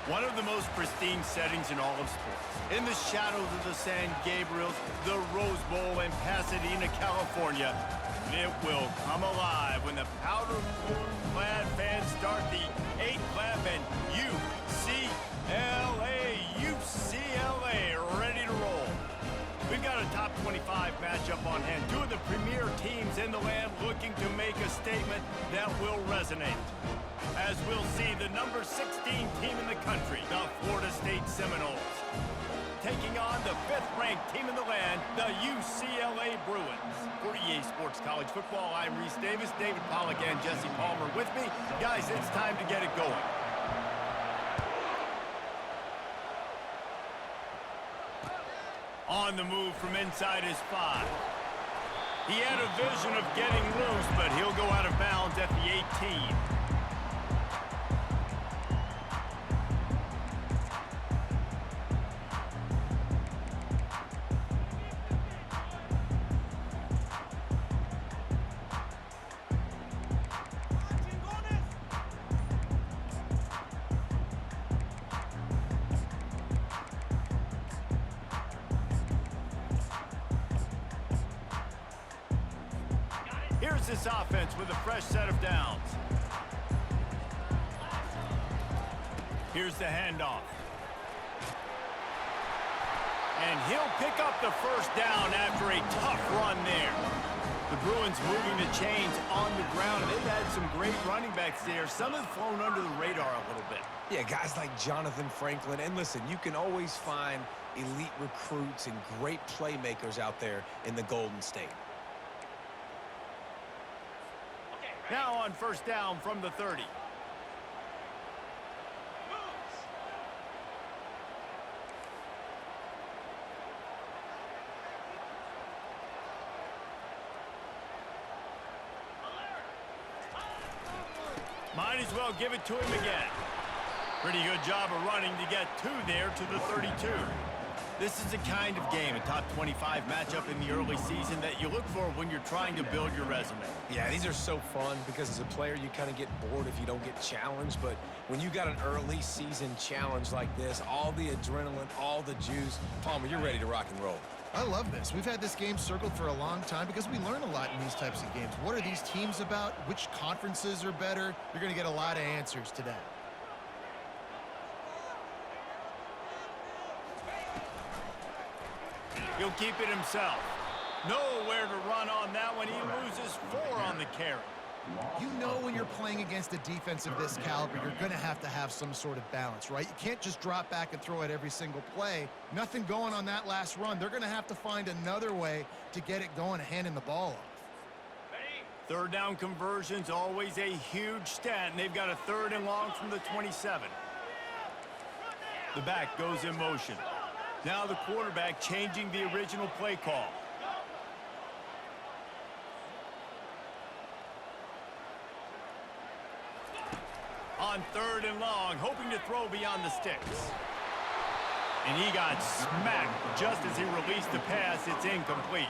One of the most pristine settings in all of sports. In the shadows of the San Gabriels, the Rose Bowl in Pasadena, California, it will come alive when the powder blue-clad fans start the 8 clap and UCLA ready to roll. We've got a top 25 matchup on hand. Two of the premier teams in the land looking to make a statement that will resonate. As we'll see the number 16 team in the country, the Florida State Seminoles, taking on the 5th-ranked team in the land, the UCLA Bruins. For EA Sports College Football, I'm Reese Davis, David Pollack, and Jesse Palmer with me. Guys, it's time to get it going. On the move from inside his 5. He had a vision of getting loose, but he'll go out of bounds at the 18. Here's this offense with a fresh set of downs. Here's the handoff. And he'll pick up the first down after a tough run there. The Bruins moving the chains on the ground. They've had some great running backs there. Some have flown under the radar a little bit. Yeah, guys like Jonathan Franklin. And listen, you can always find elite recruits and great playmakers out there in the Golden State. Now on first down from the 30. Might as well give it to him again. Pretty good job of running to get 2 there to the 32. This is the kind of game, a top 25 matchup in the early season, that you look for when you're trying to build your resume. Yeah, these are so fun because as a player, you kind of get bored if you don't get challenged. But when you got an early season challenge like this, all the adrenaline, all the juice, Palmer, you're ready to rock and roll. I love this. We've had this game circled for a long time because we learn a lot in these types of games. What are these teams about? Which conferences are better? You're going to get a lot of answers today. He'll keep it himself. Nowhere to run on that one. He loses 4 on the carry. You know when you're playing against a defense of this caliber, you're going to have some sort of balance, right? You can't just drop back and throw it every single play. Nothing going on that last run. They're going to have to find another way to get it going and handing the ball off. Third down conversion's always a huge stat, and they've got a 3rd and long from the 27. The back goes in motion. Now the quarterback changing the original play call. On 3rd and long, hoping to throw beyond the sticks. And he got smacked just as he released the pass. It's incomplete.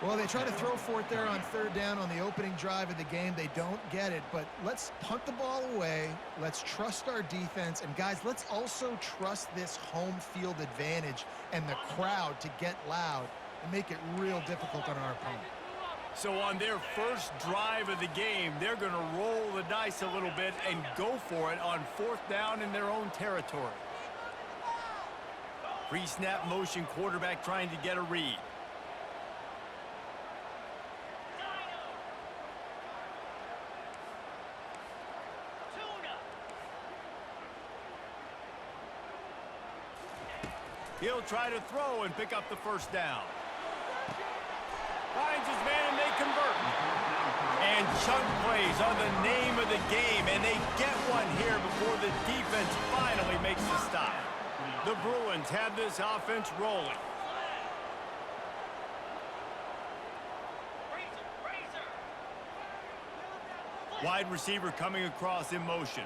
Well, they try to throw for it there on 3rd down on the opening drive of the game. They don't get it, but let's punt the ball away. Let's trust our defense. And, guys, let's also trust this home field advantage and the crowd to get loud and make it real difficult on our opponent. So on their first drive of the game, they're going to roll the dice a little bit and go for it on 4th down in their own territory. Pre-snap motion, quarterback trying to get a read. He'll try to throw and pick up the first down. Finds his man and they convert. And chunk plays are the name of the game, and they get one here before the defense finally makes the stop. The Bruins have this offense rolling. Wide receiver coming across in motion.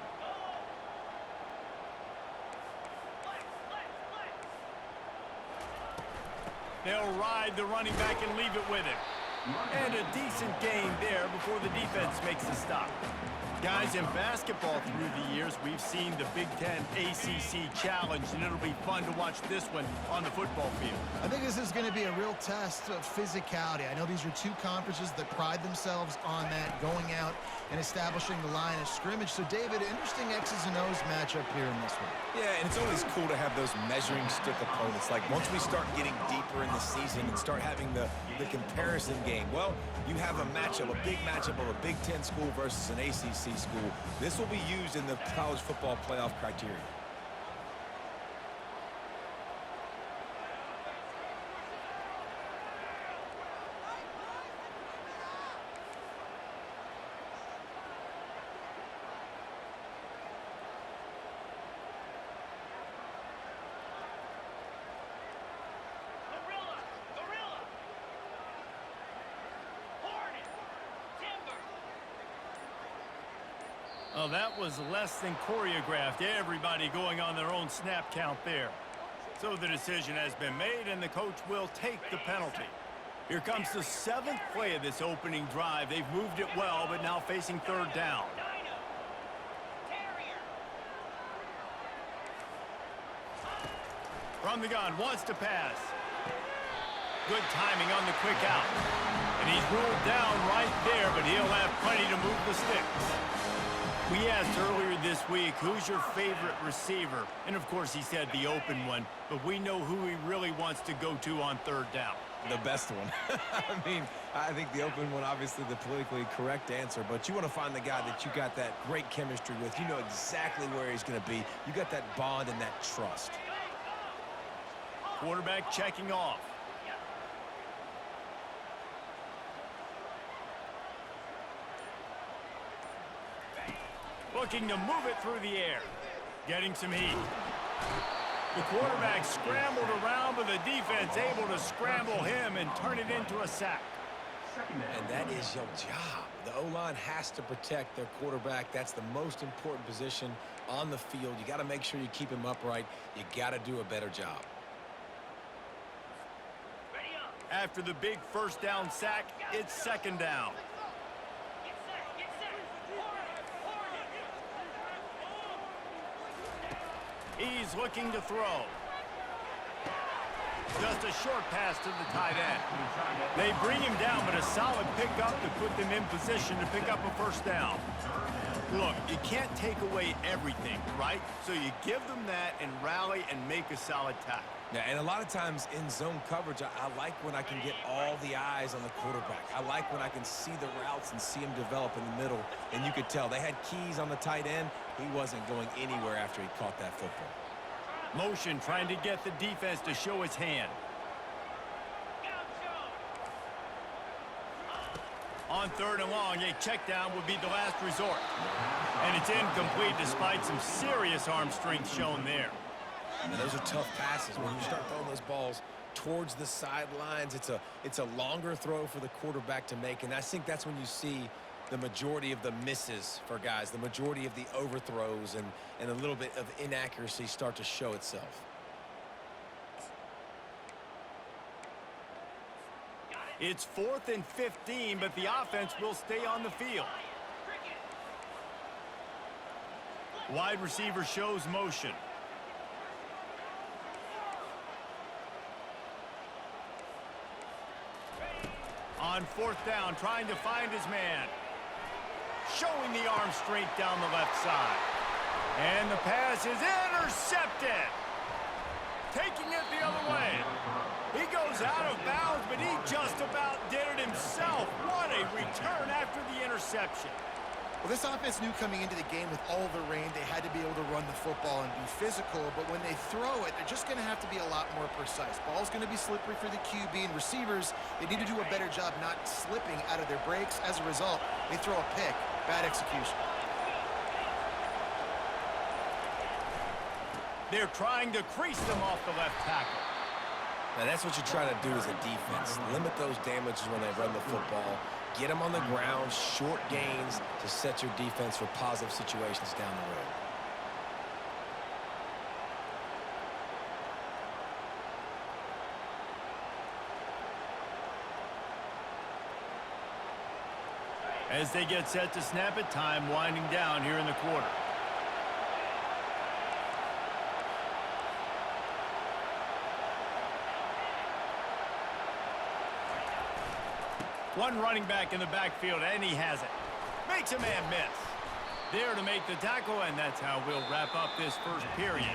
They'll ride the running back and leave it with him. And a decent gain there before the defense makes the stop. Guys, in basketball through the years, we've seen the Big Ten ACC Challenge, and it'll be fun to watch this one on the football field. I think this is going to be a real test of physicality. I know these are two conferences that pride themselves on that, going out and establishing the line of scrimmage. So, David, interesting X's and O's matchup here in this one. Yeah, and it's always cool to have those measuring stick opponents. Like, once we start getting deeper in the season and start having the comparison game, well, you have a matchup, a big matchup of a Big Ten school versus an ACC school. This will be used in the college football playoff criteria. Oh, that was less than choreographed. Everybody going on their own snap count there. So the decision has been made, and the coach will take the penalty. Here comes the 7th play of this opening drive. They've moved it well, but now facing 3rd down. From the gun, wants to pass. Good timing on the quick out. And he's rolled down right there, but he'll have plenty to move the sticks. We asked earlier this week, who's your favorite receiver? And, of course, he said the open one, but we know who he really wants to go to on 3rd down. The best one. I mean, I think the open one, obviously the politically correct answer, but you want to find the guy that you got that great chemistry with. You know exactly where he's going to be. You got that bond and that trust. Quarterback checking off. Looking to move it through the air. Getting some heat. The quarterback scrambled around, but the defense able to scramble him and turn it into a sack. And that is your job. The O-line has to protect their quarterback. That's the most important position on the field. You got to make sure you keep him upright. You got to do a better job. After the big 1st down sack, it's 2nd down. He's looking to throw. Just a short pass to the tight end. They bring him down, but a solid pickup to put them in position to pick up a 1st down. Look, you can't take away everything, right? So you give them that and rally and make a solid tackle. Yeah, and a lot of times in zone coverage, I like when I can get all the eyes on the quarterback. I like when I can see the routes and see him develop in the middle. And you could tell they had keys on the tight end. He wasn't going anywhere after he caught that football. Motion trying to get the defense to show his hand. On 3rd and long, a check down would be the last resort. And it's incomplete despite some serious arm strength shown there. And those are tough passes. When you start throwing those balls towards the sidelines, it's a longer throw for the quarterback to make. And I think that's when you see the majority of the misses for guys, the majority of the overthrows and a little bit of inaccuracy start to show itself. It's 4th and 15, but the offense will stay on the field. Wide receiver shows motion. On 4th down, trying to find his man. Showing the arm strength down the left side. And the pass is intercepted. Taking it the other way. He goes out of bounds, but he just about did it himself. What a return after the interception. Well, this offense knew coming into the game with all the rain, they had to be able to run the football and be physical, but when they throw it, they're just going to have to be a lot more precise. Ball's going to be slippery for the QB, and receivers, they need to do a better job not slipping out of their breaks. As a result, they throw a pick. Bad execution. They're trying to crease them off the left tackle. Now, that's what you try to do as a defense. Limit those damages when they run the football. Get them on the ground, short gains to set your defense for positive situations down the road. As they get set to snap it, time winding down here in the quarter. One running back in the backfield, and he has it. Makes a man miss. There to make the tackle, and that's how we'll wrap up this first period.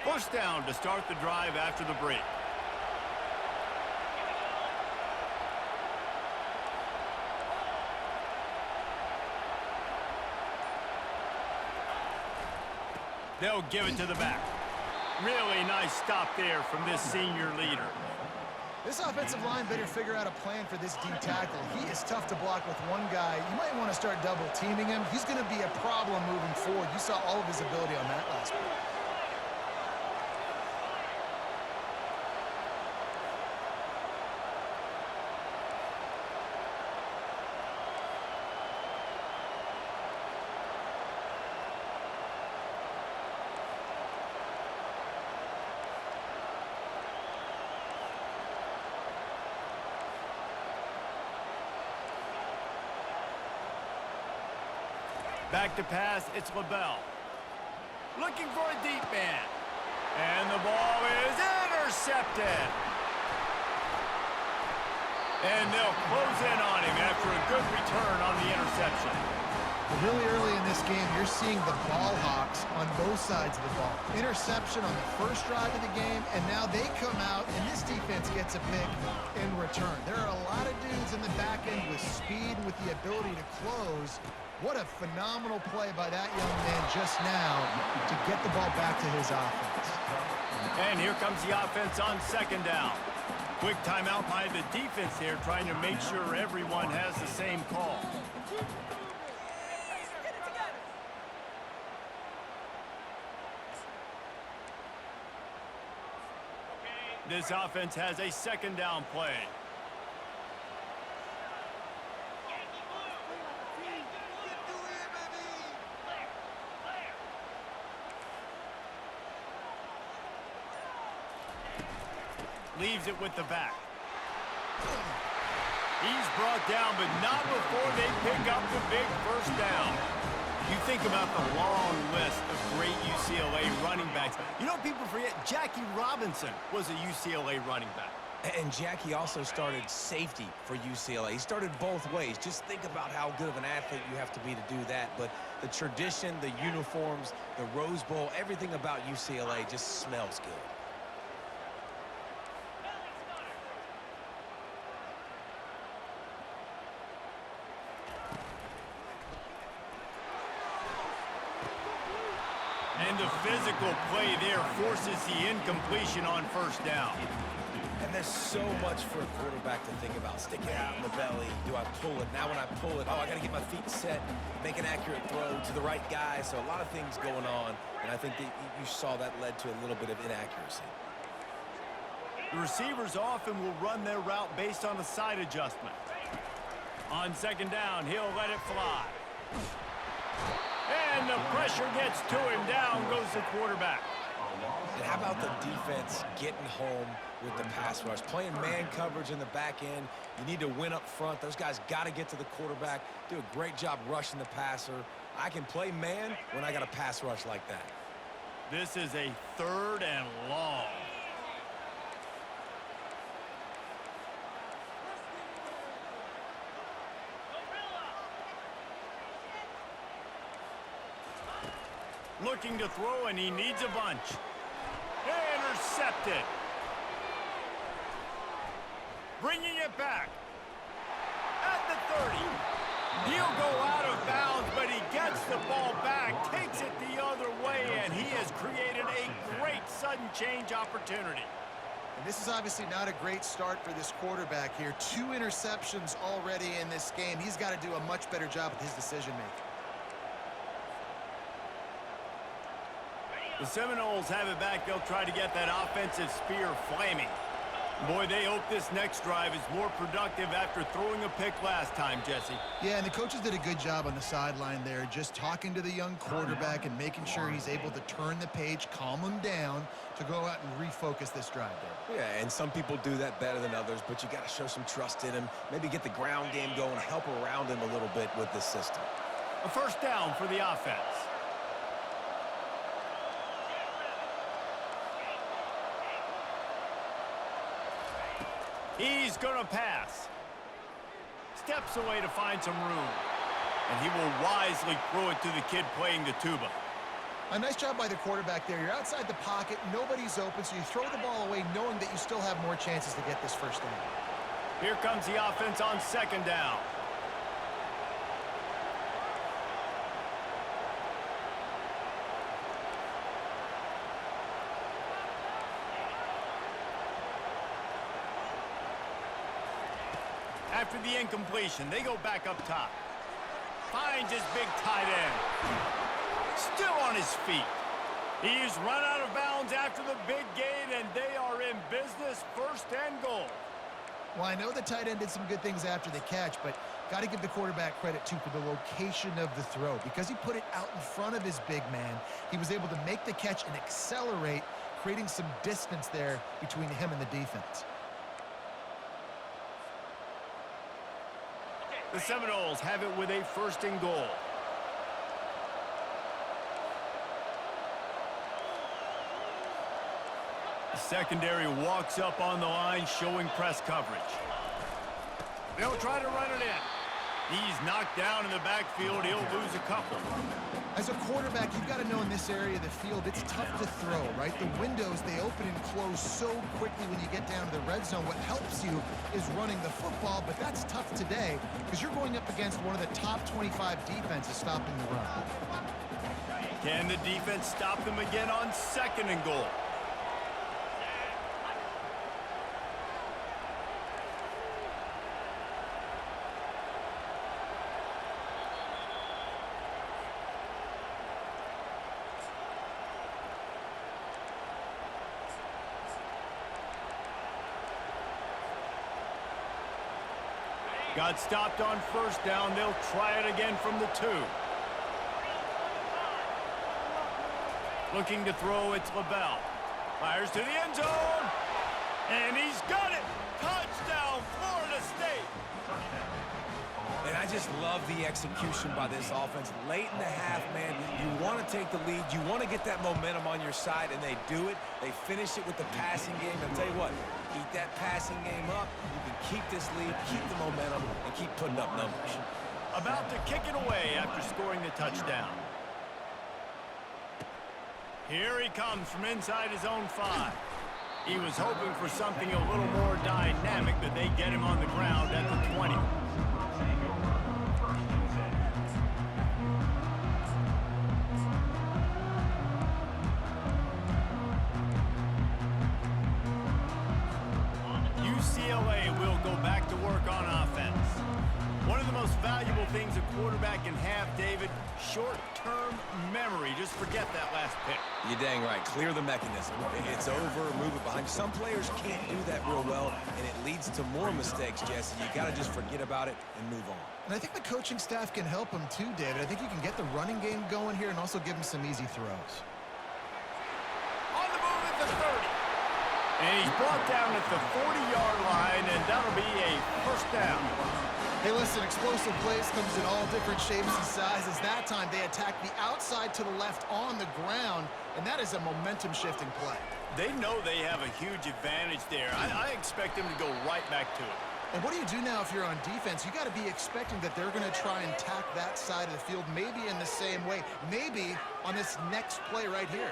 First down to start the drive after the break. They'll give it to the back. Really nice stop there from this senior leader. This offensive line better figure out a plan for this D tackle. He is tough to block with one guy. You might want to start double teaming him. He's going to be a problem moving forward. You saw all of his ability on that last week. Back to pass, it's LaBelle. Looking for a deep man. And the ball is intercepted. And they'll close in on him after a good return on the interception. Really early in this game, you're seeing the ball hawks on both sides of the ball. Interception on the first drive of the game, and now they come out, and this defense gets a pick in return. There are a lot of dudes in the back end with speed and with the ability to close. What a phenomenal play by that young man just now to get the ball back to his offense. And here comes the offense on second down. Quick timeout by the defense here, trying to make sure everyone has the same call. This offense has a second down play. Leaves it with the back. He's brought down, but not before they pick up the big first down. You think about the long list of great UCLA running backs. You know, people forget Jackie Robinson was a UCLA running back. And Jackie also started safety for UCLA. He started both ways. Just think about how good of an athlete you have to be to do that. But the tradition, the uniforms, the Rose Bowl, everything about UCLA just smells good. And the physical play there forces the incompletion on first down. And there's so much for a quarterback to think about. Stick it out in the belly. Do I pull it? Now when I pull it, I got to get my feet set, make an accurate throw to the right guy. So a lot of things going on. And I think that you saw that led to a little bit of inaccuracy. The receivers often will run their route based on a side adjustment. On second down, he'll let it fly. And the pressure gets to him. Down goes the quarterback. And how about the defense getting home with the pass rush? Playing man coverage in the back end. You need to win up front. Those guys got to get to the quarterback. Do a great job rushing the passer. I can play man when I got a pass rush like that. This is a 3rd and long. Looking to throw, and he needs a bunch. Intercepted. Bringing it back. At the 30. He'll go out of bounds, but he gets the ball back, takes it the other way, and he has created a great sudden change opportunity. And this is obviously not a great start for this quarterback here. 2 interceptions already in this game. He's got to do a much better job with his decision-making. The Seminoles have it back. They'll try to get that offensive spear flaming. Boy, they hope this next drive is more productive after throwing a pick last time, Jesse. Yeah, and the coaches did a good job on the sideline there, just talking to the young quarterback and making sure he's able to turn the page, calm him down to go out and refocus this drive there. Yeah, and some people do that better than others, but you got to show some trust in him, maybe get the ground game going, help around him a little bit with this system. A first down for the offense. He's going to pass. Steps away to find some room. And he will wisely throw it to the kid playing the tuba. A nice job by the quarterback there. You're outside the pocket, nobody's open, so you throw the ball away knowing that you still have more chances to get this first down. Here comes the offense on second down. After the incompletion, they go back up top. Finds his big tight end. Still on his feet. He's run out of bounds after the big gain, and they are in business, first and goal. Well, I know the tight end did some good things after the catch, but got to give the quarterback credit, too, for the location of the throw. Because he put it out in front of his big man, he was able to make the catch and accelerate, creating some distance there between him and the defense. The Seminoles have it with a first and goal. The secondary walks up on the line, showing press coverage. They'll try to run it in. He's knocked down in the backfield. He'll lose a couple. As a quarterback, you've got to know in this area of the field, it's tough to throw, right? The windows, they open and close so quickly when you get down to the red zone. What helps you is running the football, but that's tough today because you're going up against one of the top 25 defenses stopping the run. Can the defense stop them again on second and goal? Got stopped on first down. They'll try it again from the 2. Looking to throw, it's LaBelle. Fires to the end zone. And he's got it. Touchdown, Florida State. And I just love the execution by this offense. Late in the half, man, you want to take the lead. You want to get that momentum on your side, and they do it. They finish it with the passing game. I'll tell you what, keep that passing game up. You can keep this lead, keep the momentum, and keep putting up numbers. About to kick it away after scoring the touchdown. Here he comes from inside his own 5. He was hoping for something a little more dynamic, but they get him on the ground at the 20. UCLA will go back to work on offense. One of the most valuable things a quarterback can have, David, short-term memory. Just forget that last pick. You're dang right. Clear the mechanism. It's over, move it behind. Some players can't do that real well, and it leads to more mistakes, Jesse. You got to just forget about it and move on. And I think the coaching staff can help him too, David. I think you can get the running game going here and also give him some easy throws. On the move at the 30. And he's brought down at the 40-yard line, and that'll be a first down. Hey, listen, explosive plays comes in all different shapes and sizes. That time, they attack the outside to the left on the ground, and that is a momentum-shifting play. They know they have a huge advantage there. I expect them to go right back to it. And what do you do now if you're on defense? You got to be expecting that they're going to try and tack that side of the field, maybe in the same way, maybe on this next play right here.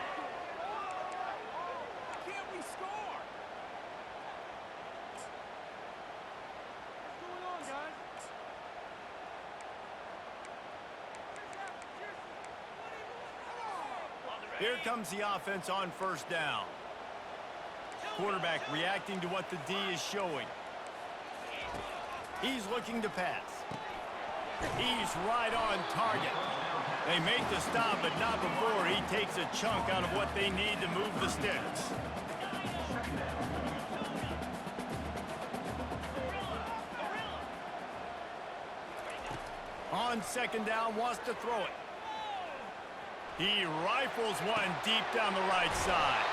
Here comes the offense on first down. Quarterback reacting to what the D is showing. He's looking to pass. He's right on target. They make the stop, but not before he takes a chunk out of what they need to move the sticks. On second down, wants to throw it. He rifles one deep down the right side.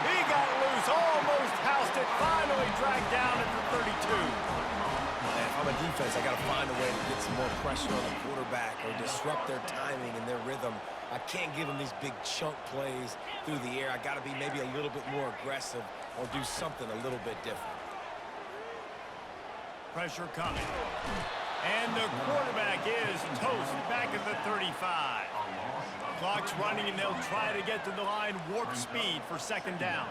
He got loose, almost housed it, finally dragged down at the 32. And if I'm a defense, I got to find a way to get some more pressure on the quarterback or disrupt their timing and their rhythm. I can't give them these big chunk plays through the air. I got to be maybe a little bit more aggressive or do something a little bit different. Pressure coming. And the quarterback is toast back at the 35. Clock's running, and they'll try to get to the line warp speed for second down.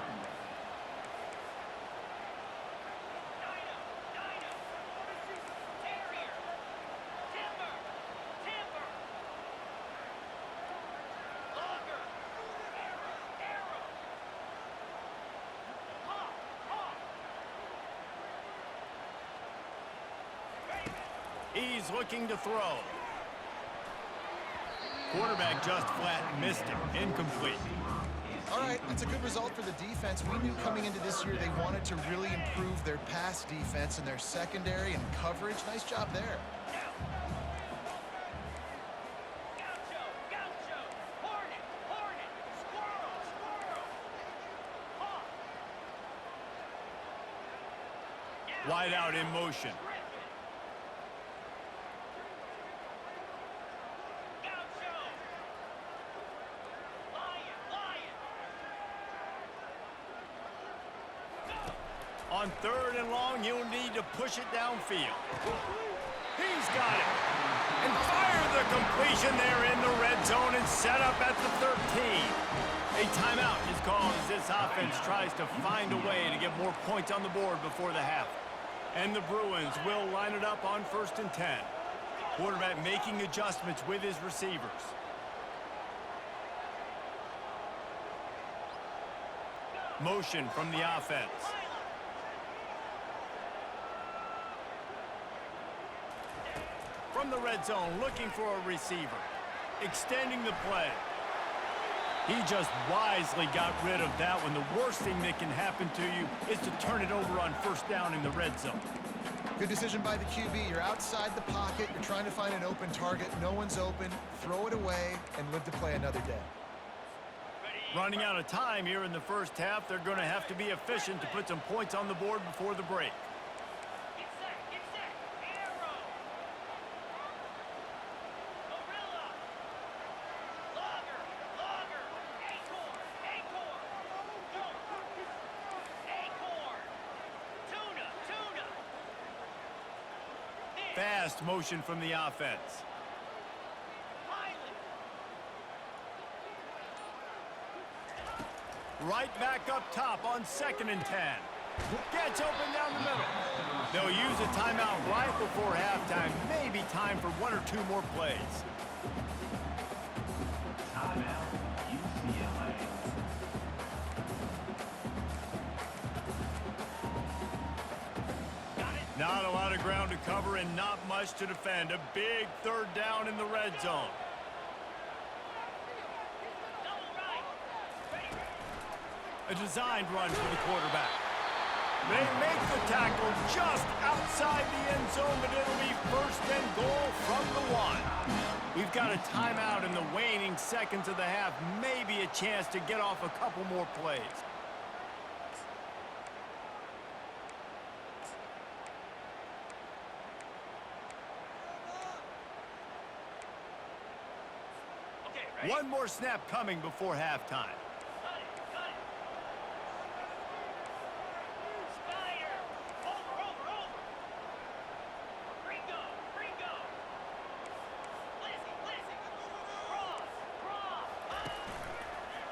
He's looking to throw. Quarterback just flat missed him. Incomplete. All right, that's a good result for the defense. We knew coming into this year they wanted to really improve their pass defense and their secondary and coverage. Nice job there. Wide out in motion. On third and long, you'll need to push it downfield. He's got it. And fire the completion there in the red zone and set up at the 13. A timeout is called as this offense tries to find a way to get more points on the board before the half. And the Bruins will line it up on 1st and 10. Quarterback making adjustments with his receivers. Motion from the offense. From the red zone, looking for a receiver. Extending the play. He just wisely got rid of that one. The worst thing that can happen to you is to turn it over on 1st down in the red zone. Good decision by the QB. You're outside the pocket. You're trying to find an open target. No one's open. Throw it away and live to play another day. Running out of time here in the first half. They're going to have to be efficient to put some points on the board before the break. Fast motion from the offense. Right back up top on 2nd and 10. Gets open down the middle. They'll use a timeout right before halftime. Maybe time for 1 or 2 more plays. Not a lot of ground to cover and not much to defend. A big 3rd down in the red zone. A designed run for the quarterback. They make the tackle just outside the end zone, but it'll be 1st and goal from the 1. We've got a timeout in the waning seconds of the half. Maybe a chance to get off a couple more plays. One more snap coming before halftime.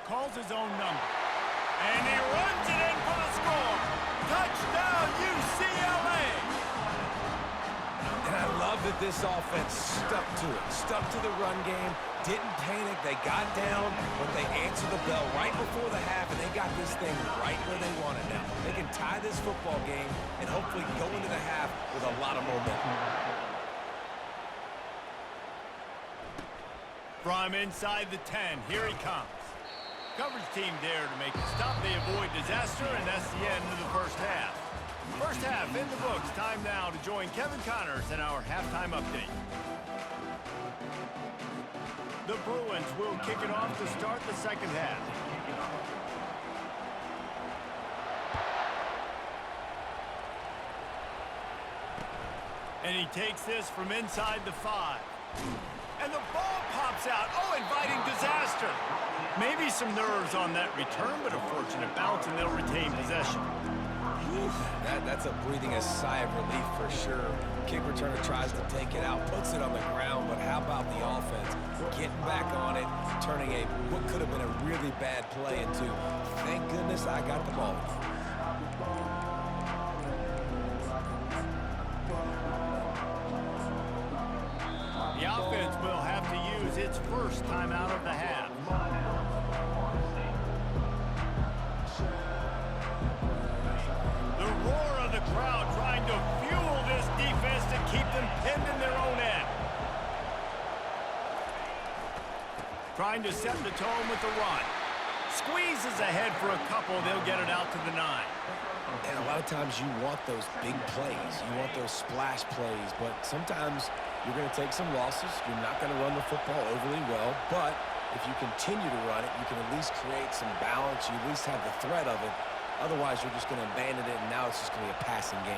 Calls his own number. And he runs it in for the score. Touchdown, UCLA! And I love that this offense stuck to it, stuck to the run game, didn't panic. They got down, but they answered the bell right before the half, and they got this thing right where they want it now. They can tie this football game and hopefully go into the half with a lot of momentum. From inside the 10, here he comes. Coverage team there to make the stop. They avoid disaster, and that's the end of the first half. First half in the books. Time now to join Kevin Connors in our halftime update. The Bruins will kick it off to start the second half. And he takes this from inside the 5. And the ball pops out. Oh, inviting disaster. Maybe some nerves on that return, but a fortunate bounce, and they'll retain possession. That's a breathing a sigh of relief for sure. Kick returner tries to take it out, puts it on the ground, but how about the offense? Getting back on it, turning what could have been a really bad play into, thank goodness I got the ball. The offense will have to use its first timeout of the half. The roar of the crowd trying to fuel this defense to keep them pinned in their own end. Trying to set the tone with the run. Squeezes ahead for a couple. They'll get it out to the 9. And a lot of times you want those big plays. You want those splash plays, but sometimes you're going to take some losses. You're not going to run the football overly well, but if you continue to run it, you can at least create some balance. You at least have the threat of it. Otherwise, you're just going to abandon it, and now it's just going to be a passing game.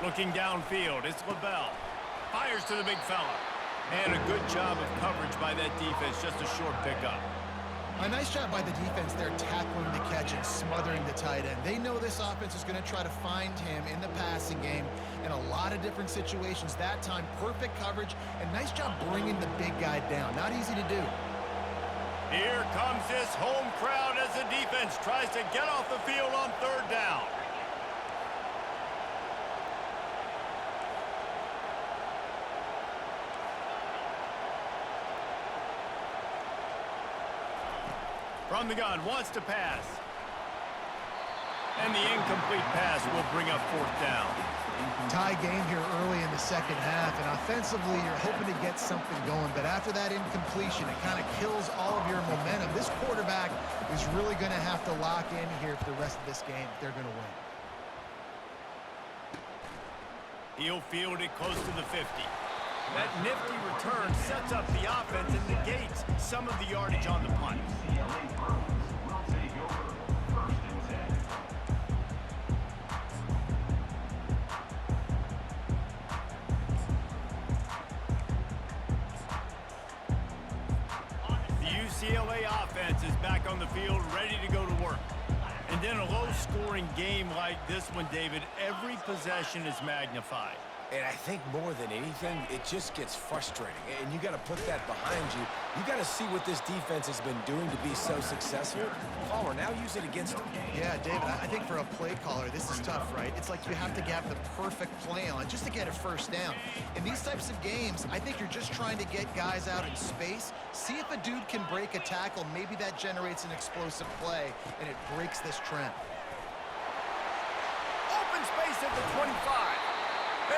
Looking downfield, it's LaBelle. Fires to the big fella. And a good job of coverage by that defense, just a short pickup. A nice job by the defense there, tackling the catch and smothering the tight end. They know this offense is going to try to find him in the passing game in a lot of different situations. That time, perfect coverage, and nice job bringing the big guy down. Not easy to do. Here comes this home crowd as the defense tries to get off the field on third down. From the gun, wants to pass. And the incomplete pass will bring up fourth down. Tie game here early in the second half, and offensively you're hoping to get something going, but after that incompletion, it kind of kills all of your momentum. This quarterback is really going to have to lock in here for the rest of this game if they're going to win. He'll field it close to the 50. That nifty return sets up the offense and negates some of the yardage on the punt. The UCLA offense is back on the field, ready to go to work. And in a low-scoring game like this one, David, every possession is magnified. And I think more than anything, it just gets frustrating. And you got to put that behind you. You got to see what this defense has been doing to be so successful. Caller, now use it against them. Yeah, David, I think for a play caller, this is tough, right? It's like you have to have the perfect play on just to get a first down. In these types of games, I think you're just trying to get guys out in space, see if a dude can break a tackle. Maybe that generates an explosive play, and it breaks this trend. Open space at the 25.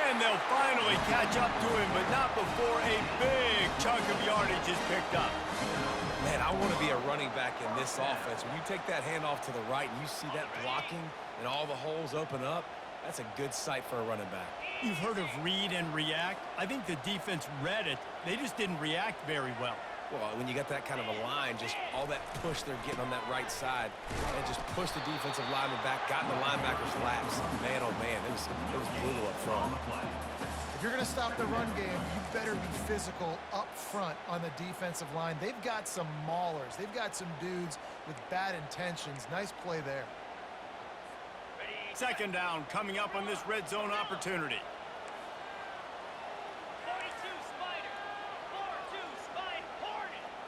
And they'll finally catch up to him, but not before a big chunk of yardage is picked up. Man, I want to be a running back in this offense. When you take that handoff to the right and you see that blocking and all the holes open up, that's a good sight for a running back. You've heard of read and react. I think the defense read it. They just didn't react very well. Well, when you got that kind of a line, just all that push they're getting on that right side, and just push the defensive lineman back, got in the linebacker's laps. Man, oh man, it was brutal up front. If you're going to stop the run game, you better be physical up front on the defensive line. They've got some maulers. They've got some dudes with bad intentions. Nice play there. Second down coming up on this red zone opportunity.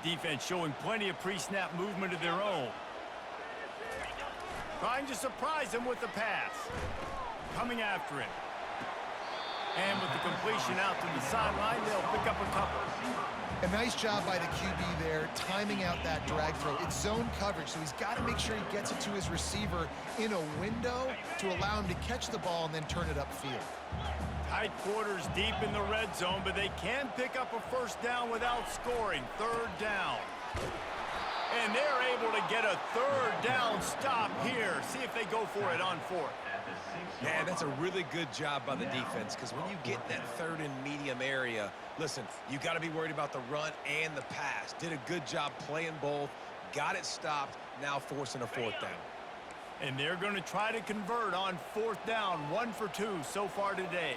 Defense showing plenty of pre-snap movement of their own. Trying to surprise him with the pass. Coming after him. And with the completion out to the sideline, they'll pick up a couple. A nice job by the QB there, timing out that drag throw. It's zone coverage, so he's got to make sure he gets it to his receiver in a window to allow him to catch the ball and then turn it upfield. Tight quarters deep in the red zone, but they can pick up a first down without scoring. Third down. And they're able to get a third down stop here. See if they go for it on fourth. Man, that's a really good job by the defense, because when you get that third and medium area, listen, you got to be worried about the run and the pass. Did a good job playing both, got it stopped, now forcing a fourth down. And they're going to try to convert on fourth down, 1 for 2 so far today.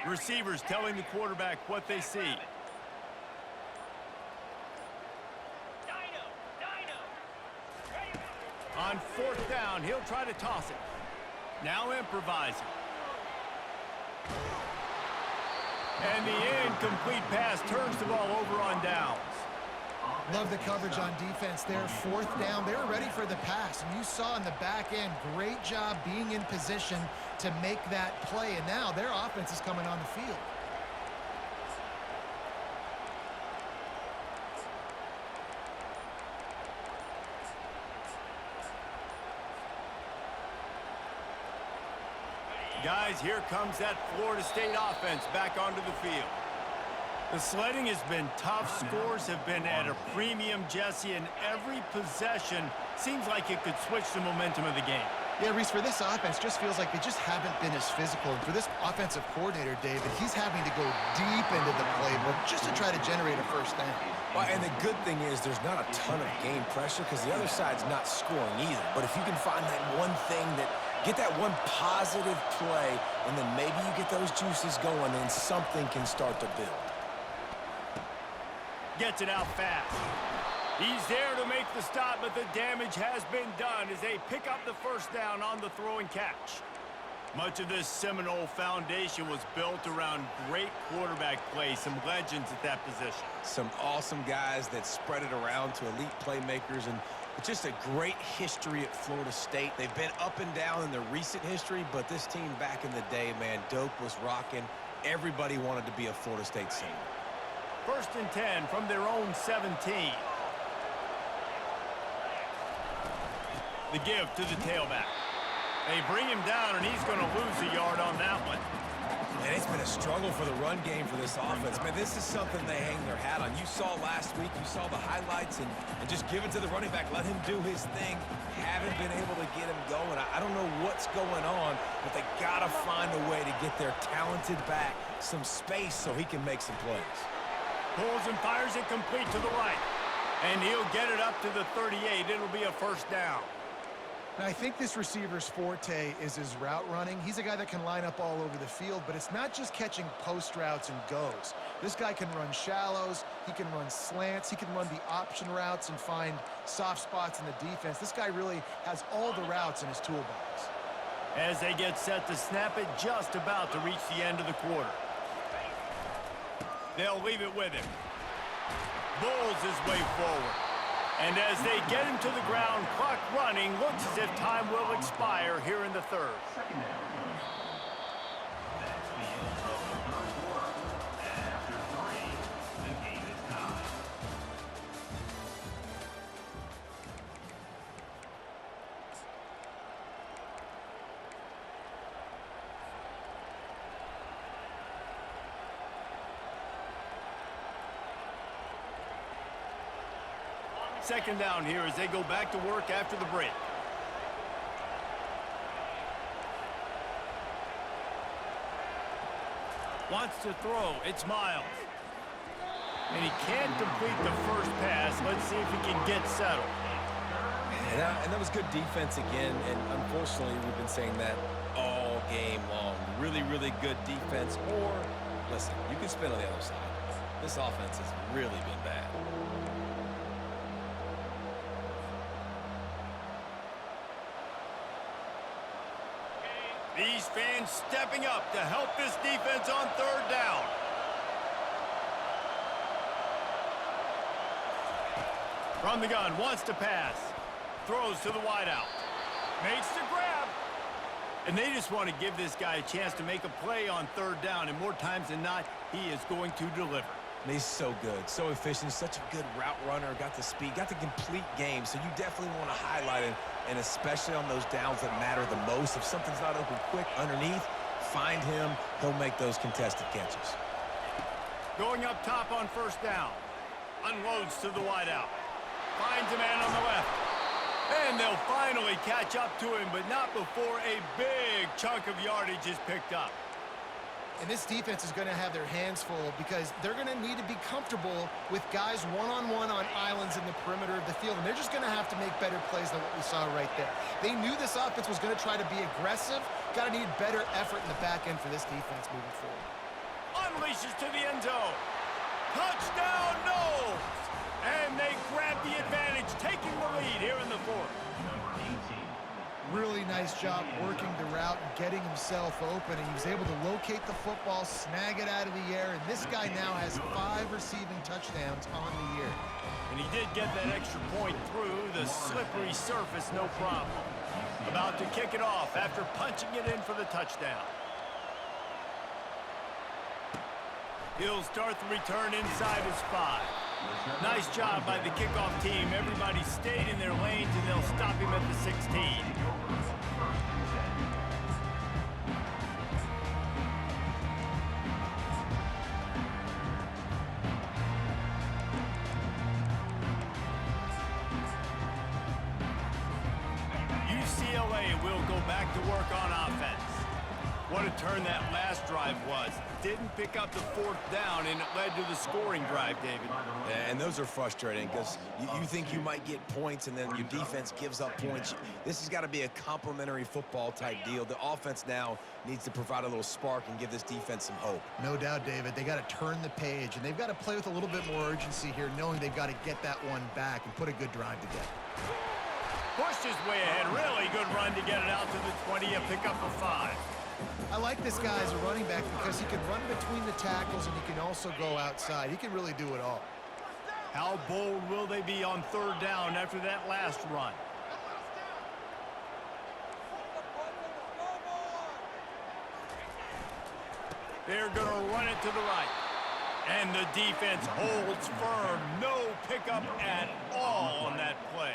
Receivers telling the quarterback what they see. On fourth down, he'll try to toss it. Now improvising. And the incomplete pass turns the ball over on downs. Love the coverage on defense there. Fourth down, they were ready for the pass. And you saw in the back end, great job being in position to make that play. And now their offense is coming on the field. Guys, here comes that Florida State offense back onto the field. The sledding has been tough. Scores have been at a premium, Jesse, and every possession seems like it could switch the momentum of the game. Yeah, Reese, for this offense, just feels like they just haven't been as physical. And for this offensive coordinator, David, he's having to go deep into the playbook just to try to generate a first down. Well, and the good thing is there's not a ton of game pressure because the other side's not scoring either. But if you can find that one thing that get that one positive play, and then maybe you get those juices going, and something can start to build. Gets it out fast. He's there to make the stop, but the damage has been done as they pick up the first down on the throw and catch. Much of this Seminole foundation was built around great quarterback play, some legends at that position. Some awesome guys that spread it around to elite playmakers, and just a great history at Florida State. They've been up and down in their recent history, but this team back in the day, man, Doak was rocking. Everybody wanted to be a Florida State senior. First and 10 from their own 17. The give to the tailback. They bring him down, and he's going to lose a yard on that one. And it's been a struggle for the run game for this offense. Man, this is something they hang their hat on. You saw last week, you saw the highlights, and just give it to the running back. Let him do his thing. Haven't been able to get him going. I don't know what's going on, but they got to find a way to get their talented back some space so he can make some plays. Pulls and fires it complete to the right. And he'll get it up to the 38. It'll be a first down. Now, I think this receiver's forte is his route running. He's a guy that can line up all over the field, but it's not just catching post routes and goes. This guy can run shallows, he can run slants, he can run the option routes and find soft spots in the defense. This guy really has all the routes in his toolbox. As they get set to snap it, just about to reach the end of the quarter. They'll leave it with him. Bulls his way forward. And as they get him to the ground, clock running, looks as if time will expire here in the third. Second down here as they go back to work after the break. Wants to throw. It's Miles. And he can't complete the first pass. Let's see if he can get settled. And that was good defense again, and unfortunately we've been saying that all game long. Really, really good defense. Or, listen, you can spin on the other side. This offense has really been bad. These fans stepping up to help this defense on third down. From the gun, wants to pass. Throws to the wideout. Makes the grab. And they just want to give this guy a chance to make a play on third down, and more times than not, he is going to deliver. He's so good, so efficient, such a good route runner, got the speed, got the complete game, so you definitely want to highlight him, and especially on those downs that matter the most. If something's not open quick underneath, find him, he'll make those contested catches. Going up top on first down. Unloads to the wideout. Finds a man on the left. And they'll finally catch up to him, but not before a big chunk of yardage is picked up. And this defense is going to have their hands full because they're going to need to be comfortable with guys one-on-one on islands in the perimeter of the field. And they're just going to have to make better plays than what we saw right there. They knew this offense was going to try to be aggressive. Got to need better effort in the back end for this defense moving forward. Unleashes to the end zone. Touchdown, Knowles! And they grab the advantage, taking the lead here in the fourth. Really nice job working the route and getting himself open, and he was able to locate the football, snag it out of the air, and this guy now has 5 receiving touchdowns on the year. And he did get that extra point through the slippery surface, no problem. About to kick it off after punching it in for the touchdown. He'll start the return inside his 5. Nice job by the kickoff team. Everybody stayed in their lanes, and they'll stop him at the 16. UCLA will go back to work on offense. What a turn that last drive was. Didn't pick up the 4th down, and it led to the scoring drive, David. Yeah, and those are frustrating because you think you might get points, and then your defense gives up points. This has got to be a complementary football type deal. The offense now needs to provide a little spark and give this defense some hope. No doubt, David. They got to turn the page, and they've got to play with a little bit more urgency here, knowing they've got to get that one back and put a good drive together. Pushed his way ahead. Really good run to get it out to the 20, a pickup of 5. I like this guy as a running back because he can run between the tackles and he can also go outside. He can really do it all. How bold will they be on third down after that last run? They're going to run it to the right. And the defense holds firm. No pickup at all on that play.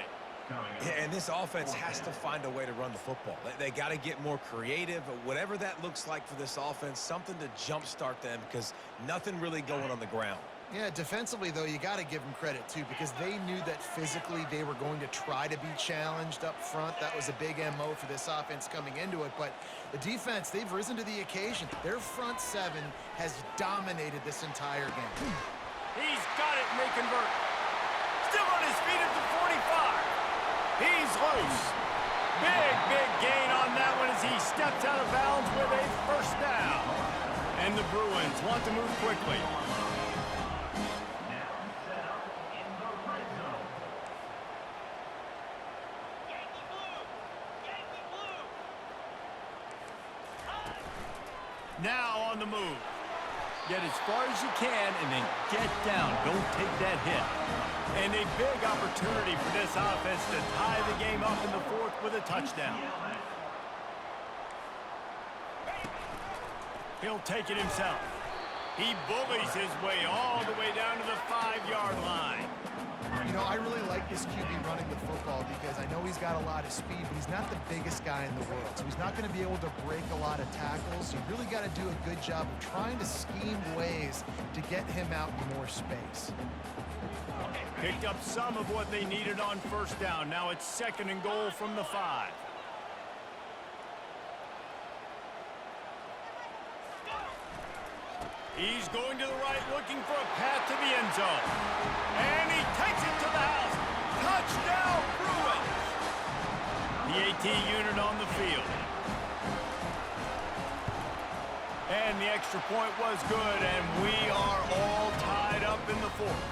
Yeah, and this offense has to find a way to run the football. They got to get more creative, whatever that looks like for this offense, something to jumpstart them because nothing really going on the ground. Yeah, defensively, though, you got to give them credit, too, because they knew that physically they were going to try to be challenged up front. That was a big MO for this offense coming into it. But the defense, they've risen to the occasion. Their front 7 has dominated this entire game. He's got it, and they convert. Still on his feet at the 45. He's loose. Big gain on that one as he steps out of bounds with a first down. And the Bruins want to move quickly. Now on the move. Get as far as you can and then get down. Don't take that hit. And a big opportunity for this offense to tie the game up in the 4th with a touchdown. He'll take it himself. He bullies his way all the way down to the 5-yard line. You know, I really like this QB running the football because I know he's got a lot of speed, but he's not the biggest guy in the world. So he's not going to be able to break a lot of tackles. You really got to do a good job of trying to scheme ways to get him out in more space. Picked up some of what they needed on first down. Now it's 2nd and goal from the 5. He's going to the right, looking for a path to the end zone. And he takes it to the house. Touchdown, Bruins! The AT unit on the field. And the extra point was good, and we are all tied up in the 4th.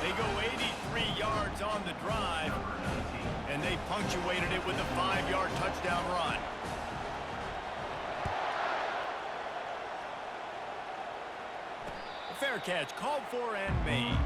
They go 83 yards on the drive, and they punctuated it with a 5-yard touchdown run. A fair catch called for and made.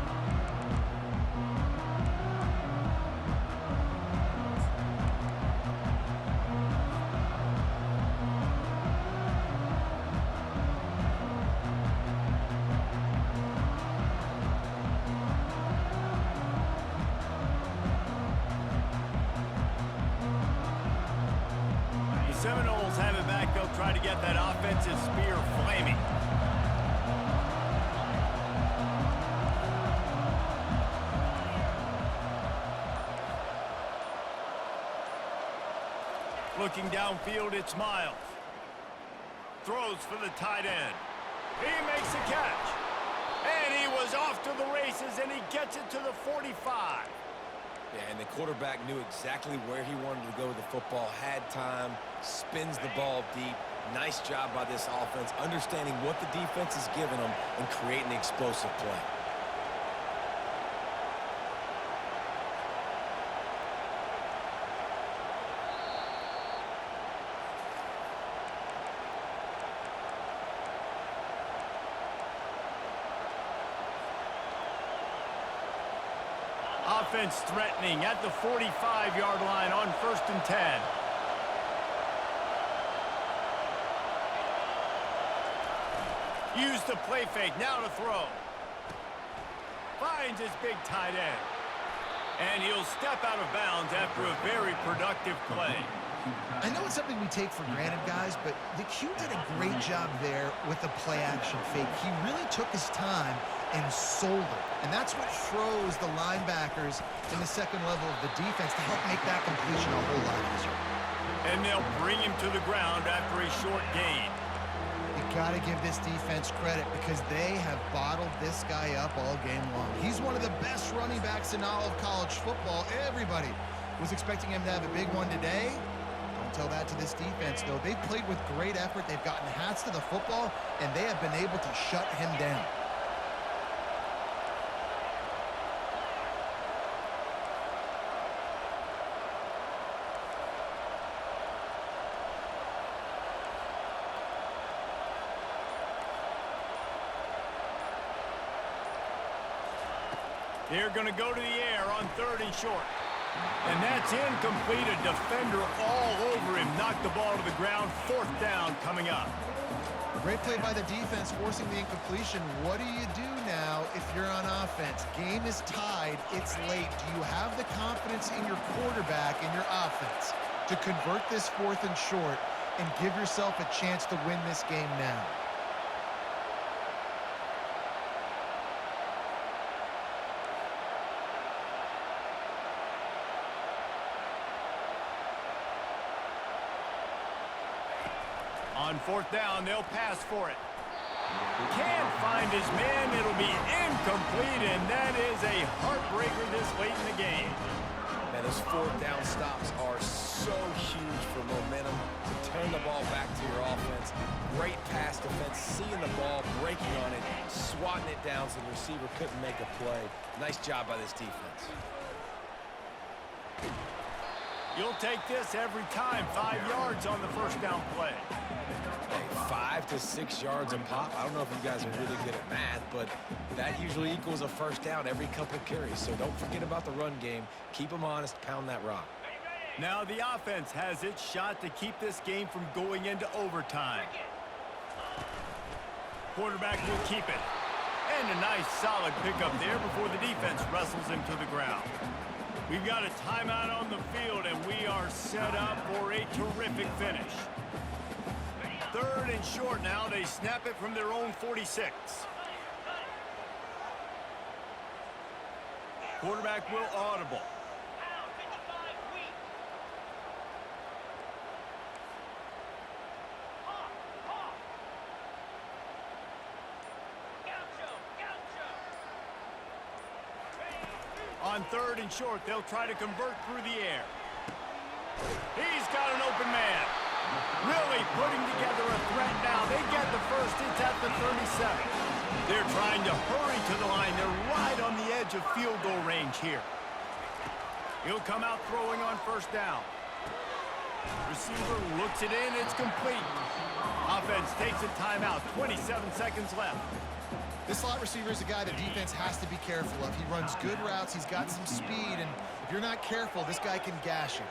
Seminoles have it back. They'll try to get that offensive spear flaming. Looking downfield, it's Miles. Throws for the tight end. He makes a catch. And he was off to the races, and he gets it to the 45. Yeah, and the quarterback knew exactly where he wanted to go with the football, had time, spins the ball deep. Nice job by this offense, understanding what the defense is giving them and creating the explosive play. Offense threatening at the 45-yard line on 1st and 10. Use the play fake, now to throw. Finds his big tight end. And he'll step out of bounds after a very productive play. I know it's something we take for granted, guys, but the Q did a great job there with the play-action fake. He really took his time and sold it. And that's what froze the linebackers in the second level of the defense to help make that completion a whole lot easier. And they'll bring him to the ground after a short gain. You got to give this defense credit because they have bottled this guy up all game long. He's one of the best running backs in all of college football. Everybody was expecting him to have a big one today. Don't tell that to this defense, though. They've played with great effort. They've gotten hats to the football, and they have been able to shut him down. They're going to go to the air on 3rd and short. And that's incomplete. A defender all over him. Knocked the ball to the ground. 4th down coming up. Great play by the defense, forcing the incompletion. What do you do now if you're on offense? Game is tied. It's late. Do you have the confidence in your quarterback and your offense to convert this 4th and short and give yourself a chance to win this game now? On 4th down, they'll pass for it. Can't find his man. It'll be incomplete, and that is a heartbreaker this late in the game. Man, those 4th down stops are so huge for momentum to turn the ball back to your offense. Great pass defense, seeing the ball, breaking on it, swatting it down so the receiver couldn't make a play. Nice job by this defense. You'll take this every time. 5 yards on the 1st down play. Hey, 5 to 6 yards a pop. I don't know if you guys are really good at math, but that usually equals a 1st down every couple carries. So don't forget about the run game. Keep them honest. Pound that rock. Now the offense has its shot to keep this game from going into overtime. Quarterback will keep it. And a nice solid pickup there before the defense wrestles him to the ground. We've got a timeout on the field, and we are set up for a terrific finish. 3rd and short now. They snap it from their own 46. Quarterback will audible. On 3rd and short, they'll try to convert through the air. He's got an open man. Really putting together a threat now. They get the first. It's at the 37. They're trying to hurry to the line. They're right on the edge of field goal range here. He'll come out throwing on 1st down. Receiver looks it in. It's complete. Offense takes a timeout. 27 seconds left. This slot receiver is a guy the defense has to be careful of. He runs good routes. He's got some speed, and if you're not careful, this guy can gash you.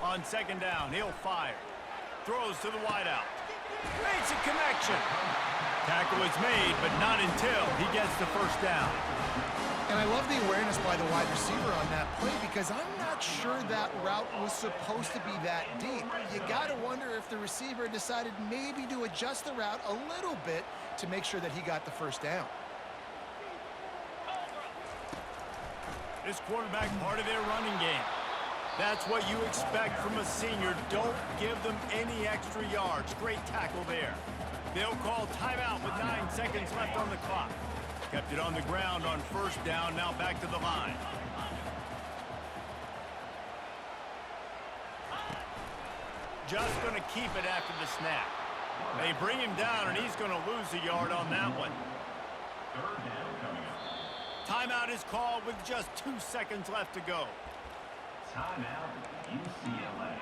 On second down, he'll fire. Throws to the wideout. Makes a connection. Tackle is made, but not until he gets the first down. And I love the awareness by the wide receiver on that play because I'm not sure that route was supposed to be that deep. You got to wonder if the receiver decided maybe to adjust the route a little bit to make sure that he got the first down. This quarterback part of their running game. That's what you expect from a senior. Don't give them any extra yards. Great tackle there. They'll call timeout with 9 seconds left on the clock. Kept it on the ground on first down, now back to the line. Just going to keep it after the snap. They bring him down, and he's going to lose a yard on that one. Timeout is called with just 2 seconds left to go. Timeout, UCLA.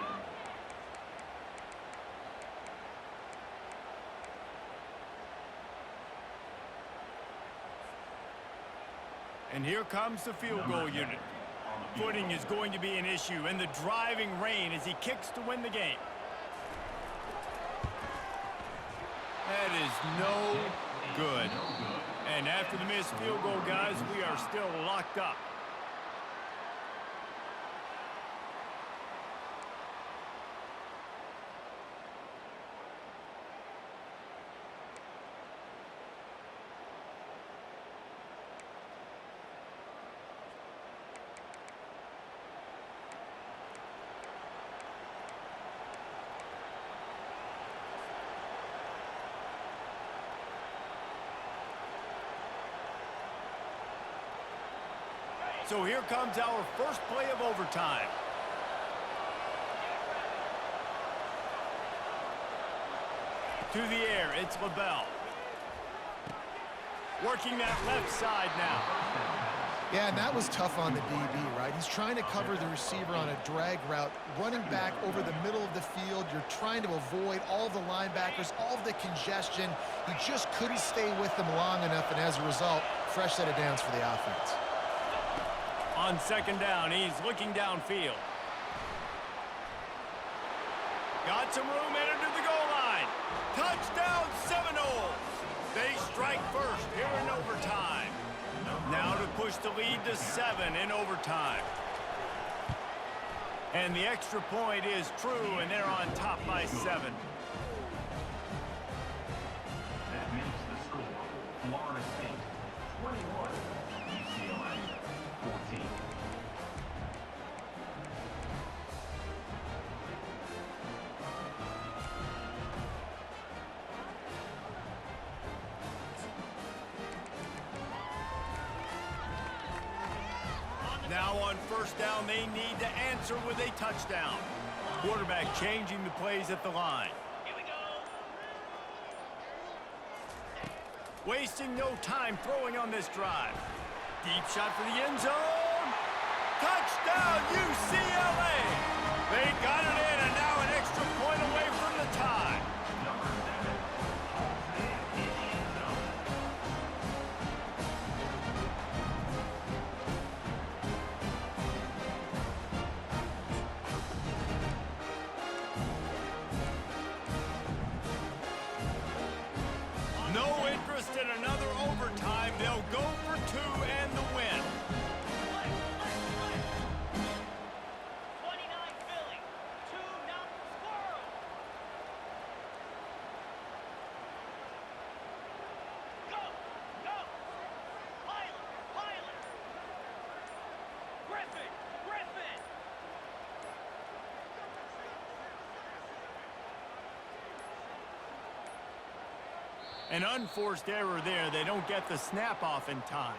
And here comes the field goal unit. Footing is going to be an issue in the driving rain as he kicks to win the game. That is no good. And after the missed field goal, guys, we are still locked up. So here comes our first play of overtime. To the air, it's LaBelle. Working that left side now. Yeah, and that was tough on the DB, right? He's trying to cover the receiver on a drag route, running back over the middle of the field. You're trying to avoid all the linebackers, all the congestion. He just couldn't stay with them long enough, and as a result, fresh set of downs for the offense. On second down, he's looking downfield. Got some room headed to the goal line. Touchdown Seminoles. They strike first here in overtime. Now to push the lead to 7 in overtime. And the extra point is true, and they're on top by 7. That makes the score Florida State 21, UCLA 14. Now on first down, they need to answer with a touchdown. Quarterback changing the plays at the line. Wasting no time throwing on this drive. Deep shot for the end zone. Touchdown, UCLA! They got it in, and now an extra point away from the tie. Number 7, hauls in the end zone. No interest in another overtime. They'll go for 2 and the win. 29 Philly, 2 knock Squirrel. Go, go. Pilot. Griffin. An unforced error there. They don't get the snap off in time.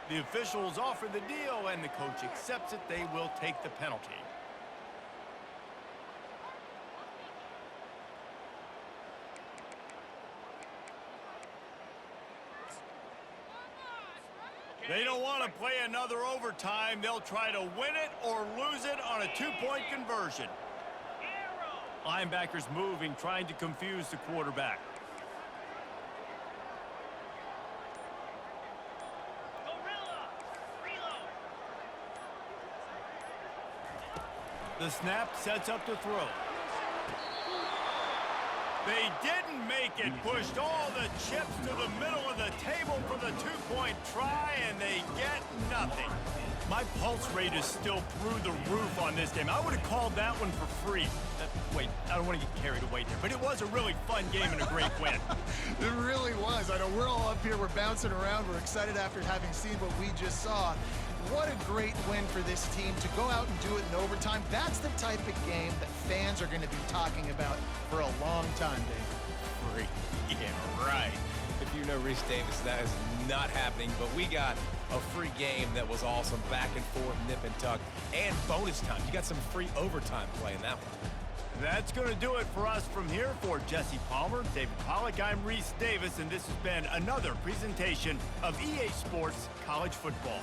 The officials offer the deal, and the coach accepts it. They will take the penalty. They don't want to play another overtime. They'll try to win it or lose it on a 2-point conversion. Linebackers moving, trying to confuse the quarterback. The snap sets up to throw. They didn't make it. Pushed all the chips to the middle of the table for the two-point try, and they get nothing. My pulse rate is still through the roof on this game. I would have called that one for free. Wait, I don't want to get carried away there, but it was a really fun game and a great win. It really was. I know we're all up here, we're bouncing around, we're excited after having seen what we just saw. What a great win for this team to go out and do it in overtime. That's the type of game that fans are going to be talking about for a long time, Dave. Free. Yeah, right. If you know Reese Davis, that is not happening, but we got a free game that was awesome, back and forth, nip and tuck, and bonus time. You got some free overtime play in that one. That's going to do it for us from here. For Jesse Palmer, David Pollack, I'm Reese Davis, and this has been another presentation of EA Sports College Football.